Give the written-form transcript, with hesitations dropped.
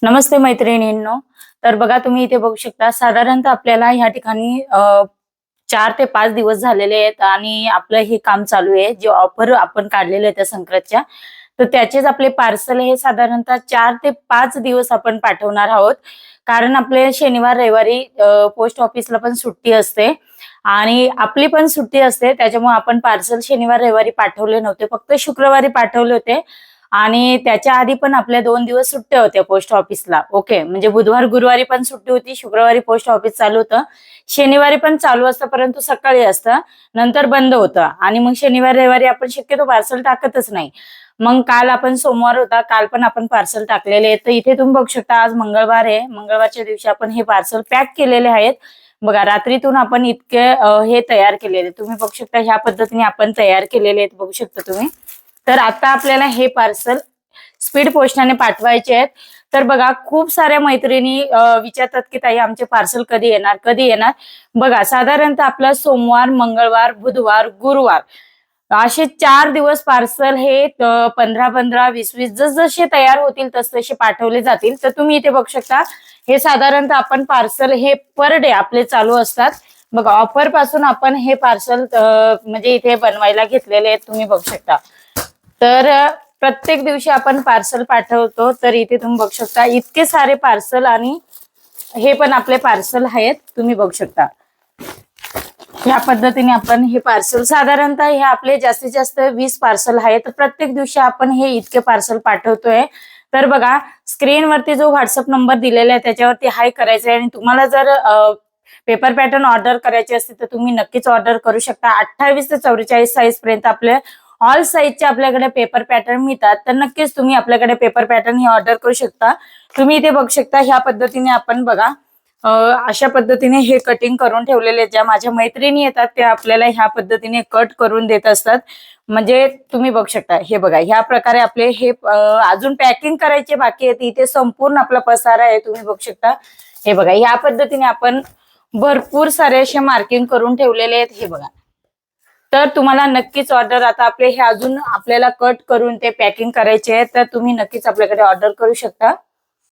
नमस्ते मैत्रिणींनो. तर बघा तुम्ही इथे बघू शकता साधारणतः आपल्याला ह्या ठिकाणी 4 ते 5 दिवस झालेले आहेत आणि आपलं हे काम चालू आहे. जे ऑफर आपण काढलेले आहे त्या संक्रांतच्या, तर त्याचेच आपले पार्सल हे साधारणतः 4 ते 5 दिवस आपण पाठवणार आहोत. कारण आपले शनिवार रविवारी पोस्ट ऑफिसला पण सुट्टी असते आणि आपली पण सुट्टी असते. त्याच्यामुळे आपण पार्सल शनिवार रविवारी पाठवले नव्हते, फक्त शुक्रवारी पाठवले होते. आणि त्याच्या आधी पण आपल्या 2 दिवस सुट्ट्या होत्या पोस्ट ऑफिसला. ओके, म्हणजे बुधवार गुरुवारी पण सुट्टी होती, शुक्रवारी पोस्ट ऑफिस चालू होतं, शनिवारी पण चालू असतं परंतु सकाळी असतं, नंतर बंद होतं. आणि मग शनिवार रविवारी आपण शक्यतो पार्सल टाकतच नाही. मग काल आपण सोमवार होता, काल पण आपण पार्सल टाकलेले आहेत. तर इथे तुम्ही बघू शकता आज मंगळवार आहे, मंगळवारच्या दिवशी आपण हे पार्सल पॅक केलेले आहेत. बघा रात्रीतून आपण इतके हे तयार केलेले, तुम्ही बघू शकता ह्या पद्धतीने आपण तयार केलेले आहेत, बघू शकता तुम्ही. तर आता आपल्याला हे पार्सल स्पीड पोस्टाने पाठवायचे आहेत. तर बघा खूप साऱ्या मैत्रिणी विचारतात की ताई आमचे पार्सल कधी येणार कधी येणार. बघा साधारणतः आपलं सोमवार, मंगळवार, बुधवार, गुरुवार असे 4 दिवस पार्सल हे 15-15, 20-20 जसजसे तयार होतील तसतसे पाठवले जातील. तर तुम्ही इथे बघू शकता हे साधारणतः आपण पार्सल हे पर डे आपले चालू असतात. बघा ऑफर पासून आपण हे पार्सल म्हणजे इथे बनवायला घेतलेले आहेत, तुम्ही बघू शकता. तर प्रत्येक दिवशी आपण पार्सल पाठवतो. तर इथे तुम्ही बघू शकता इतके सारे पार्सल आणि हे पण आपले पार्सल आहेत, तुम्ही बघू शकता. या पद्धतीने आपण हे पार्सल साधारणतः हे आपले जास्तीत जास्त 20 पार्सल आहेत. तर प्रत्येक दिवशी आपण हे इतके पार्सल पाठवतोय. तर बघा स्क्रीनवरती जो व्हॉट्सअप नंबर दिलेला आहे त्याच्यावरती हाय करायचा आहे आणि तुम्हाला जर पेपर पॅटर्न ऑर्डर करायची असते तर तुम्ही नक्कीच ऑर्डर करू शकता. 28 ते 44 साईज पर्यंत आपले ऑल साईजचे आपल्याकडे पेपर पॅटर्न मिळतात. तर नक्कीच तुम्ही आपल्याकडे पेपर पॅटर्न ही ऑर्डर करू शकता. तुम्ही इथे बघू शकता ह्या पद्धतीने आपण बघा अशा पद्धतीने हे कटिंग करून ठेवलेले, ज्या माझ्या मैत्रिणी येतात त्या आपल्याला ह्या पद्धतीने कट करून देत असतात. म्हणजे तुम्ही बघू शकता हे बघा ह्या प्रकारे आपले हे अजून पॅकिंग करायचे बाकी आहे. इथे संपूर्ण आपला पसारा आहे, तुम्ही बघू शकता. हे बघा ह्या पद्धतीने आपण भरपूर सारे असे मार्किंग करून ठेवलेले आहेत, हे बघा. तर तुम्हाला नक्कीच ऑर्डर आता आपले हे अजून आपल्याला कट करून ते पॅकिंग करायचे आहे, तर तुम्ही नक्कीच आपल्याकडे ऑर्डर करू शकता.